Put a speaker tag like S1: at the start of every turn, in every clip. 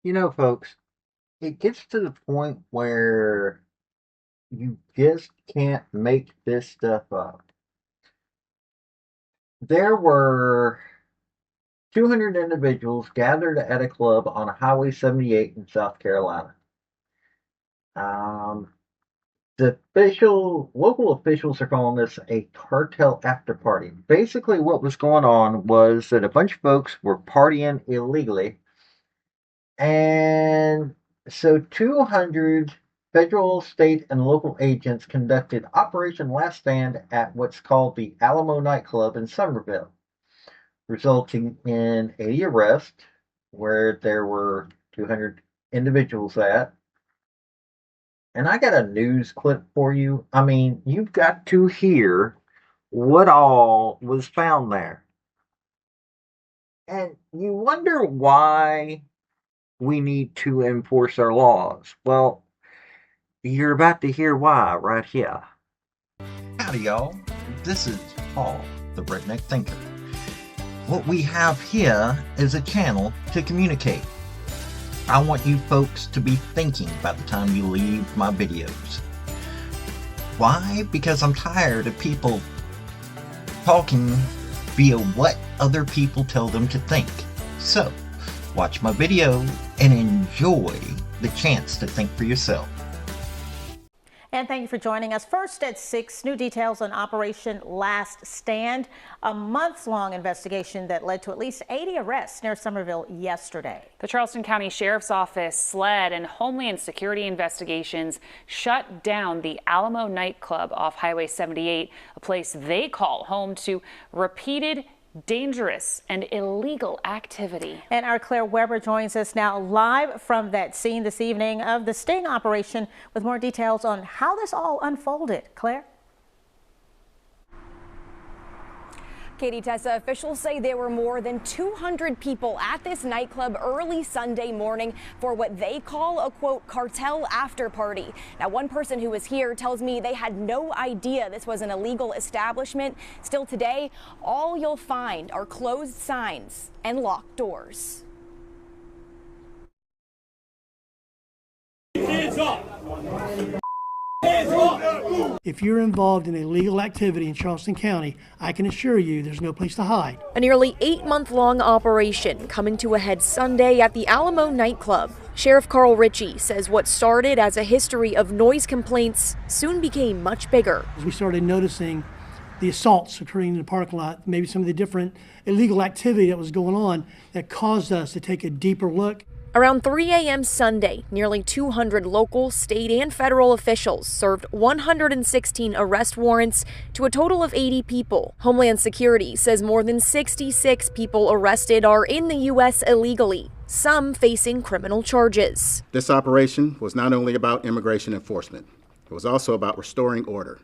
S1: You know, folks, it gets to the point where you just can't make this stuff up. There were 200 individuals gathered at a club on Highway 78 in South Carolina. Um, the local officials are calling this a cartel after party. Basically, what was going on was that a bunch of folks were partying illegally, and so 200 federal, state, and local agents conducted Operation Last Stand at what's called the Alamo nightclub in Somerville, resulting in 80 arrests, where there were 200 individuals at. And I got a news clip for you. I mean, you've got to hear what all was found there. And you wonder why we need to enforce our laws. Well, you're about to hear why right here. Howdy, y'all. This is Paul, the Redneck Thinker. What we have here is a channel to communicate. I want you folks to be thinking by the time you leave my videos. Why? Because I'm tired of people talking via what other people tell them to think. So, watch my video and enjoy the chance to think for yourself.
S2: And thank you for joining us. First at 6, new details on Operation Last Stand, a months-long investigation that led to at least 80 arrests near Somerville yesterday.
S3: The Charleston County Sheriff's Office, SLED, and Homeland Security investigations shut down the Alamo nightclub off Highway 78, a place they call home to repeated dangerous and illegal activity.
S2: And our Claire Weber joins us now live from that scene this evening of the sting operation with more details on how this all unfolded. Claire?
S4: Katie, Tessa, officials say there were more than 200 people at this nightclub early Sunday morning for what they call a, quote, cartel after party. Now, one person who was here tells me they had no idea this was an illegal establishment. Still today, all you'll find are closed signs and locked doors.
S5: Hands up!
S6: If you're involved in illegal activity in Charleston County, I can assure you there's no place to hide.
S7: A nearly 8-month-long operation coming to a head Sunday at the Alamo nightclub. Sheriff Carl Ritchie says what started as a history of noise complaints soon became much bigger.
S6: We started noticing the assaults occurring in the parking lot, maybe some of the different illegal activity that was going on that caused us to take a deeper look.
S7: Around 3 a.m. Sunday, nearly 200 local, state, and federal officials served 116 arrest warrants to a total of 80 people. Homeland Security says more than 66 people arrested are in the U.S. illegally, some facing criminal charges.
S8: This operation was not only about immigration enforcement, it was also about restoring order,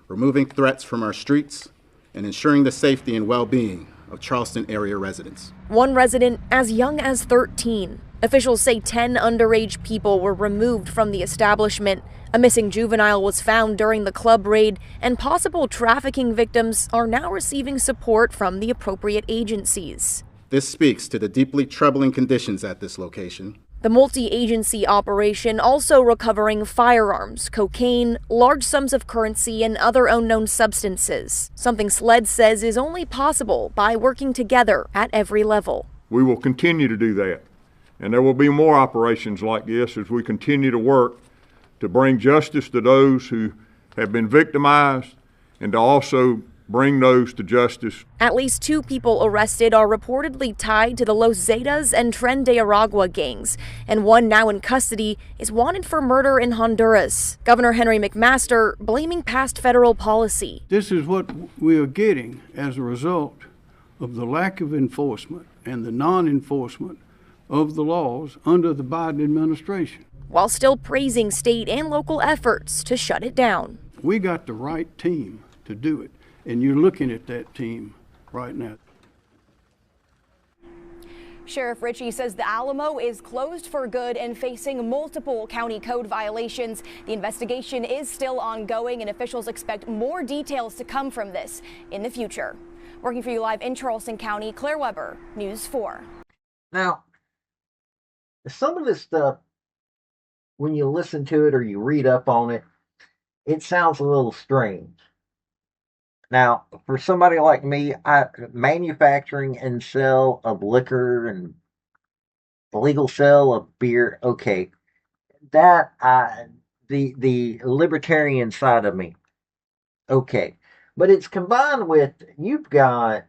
S8: removing threats from our streets, and ensuring the safety and well-being of Charleston area residents.
S7: One resident as young as 13. Officials say 10 underage people were removed from the establishment. A missing juvenile was found during the club raid, and possible trafficking victims are now receiving support from the appropriate agencies.
S8: This speaks to the deeply troubling conditions at this location.
S7: The multi-agency operation also recovering firearms, cocaine, large sums of currency, and other unknown substances, something SLED says is only possible by working together at every level.
S9: We will continue to do that. And there will be more operations like this as we continue to work to bring justice to those who have been victimized and to also bring those to justice.
S7: At least 2 people arrested are reportedly tied to the Los Zetas and Tren de Aragua gangs, and one now in custody is wanted for murder in Honduras. Governor Henry McMaster blaming past federal policy.
S10: This is what we are getting as a result of the lack of enforcement and the non-enforcement of the laws under the Biden administration.
S7: While still praising state and local efforts to shut it down.
S10: We got the right team to do it, and you're looking at that team right now.
S4: Sheriff Ritchie says the Alamo is closed for good and facing multiple county code violations. The investigation is still ongoing, and officials expect more details to come from this in the future. Working for you live in Charleston County, Claire Weber, News 4.
S1: Now, some of this stuff, when you listen to it or you read up on it, it sounds a little strange. Now, for somebody like me, manufacturing and sale of liquor and the legal sale of beer, okay, that the libertarian side of me, okay, but it's combined with you've got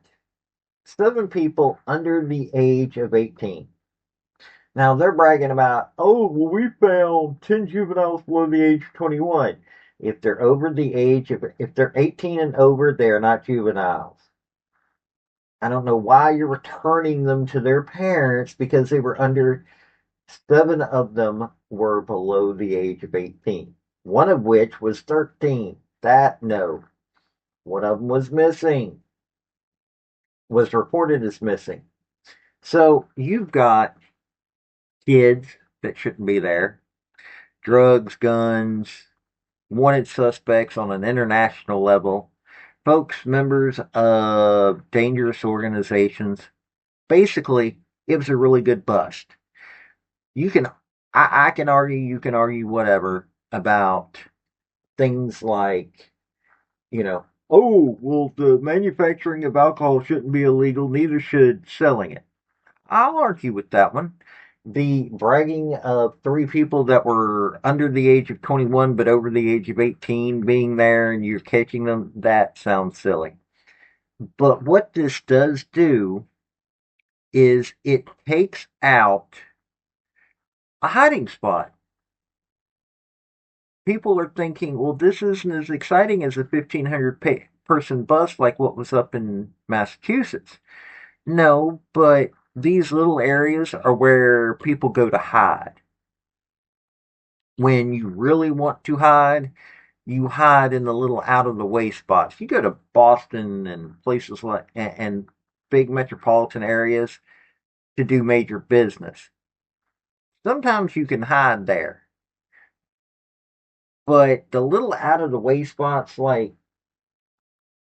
S1: 7 people under the age of 18. Now they're bragging about, oh, well, we found 10 juveniles below the age of 21. If they're over the age of, if they're 18 and over, they are not juveniles. I don't know why you're returning them to their parents because they were under, 7 of them were below the age of 18. One of which was 13. No. One of them was missing. Was reported as missing. So you've got kids that shouldn't be there. Drugs, guns, wanted suspects on an international level. Folks, members of dangerous organizations. Basically, it was a really good bust. I can argue, you can argue whatever about things like, oh, well, the manufacturing of alcohol shouldn't be illegal, neither should selling it. I'll argue with that one. The bragging of 3 people that were under the age of 21 but over the age of 18 being there and you're catching them, that sounds silly. But what this does do is it takes out a hiding spot. People are thinking, well, this isn't as exciting as a 1,500 person bus like what was up in Massachusetts. No, but these little areas are where people go to hide. When you really want to hide, you hide in the little out-of-the-way spots. You go to Boston and places like, and big metropolitan areas to do major business. Sometimes you can hide there. But the little out-of-the-way spots like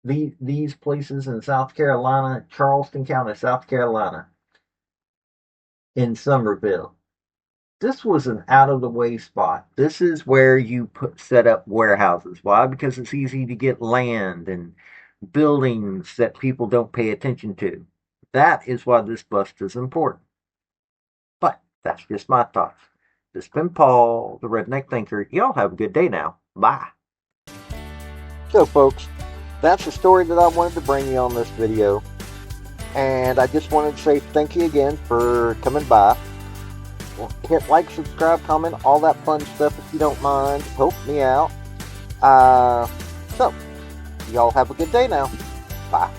S1: these places in South Carolina, Charleston County, South Carolina, in Somerville. This was an out-of-the-way spot. This is where you set up warehouses. Why? Because it's easy to get land and buildings that people don't pay attention to. That is why this bust is important. But that's just my thoughts. This has been Paul, the Redneck Thinker. Y'all have a good day now. Bye. So, folks, that's the story that I wanted to bring you on this video. And I just wanted to say thank you again for coming by. Hit like, subscribe, comment, all that fun stuff if you don't mind. Help me out. So, y'all have a good day now. Bye.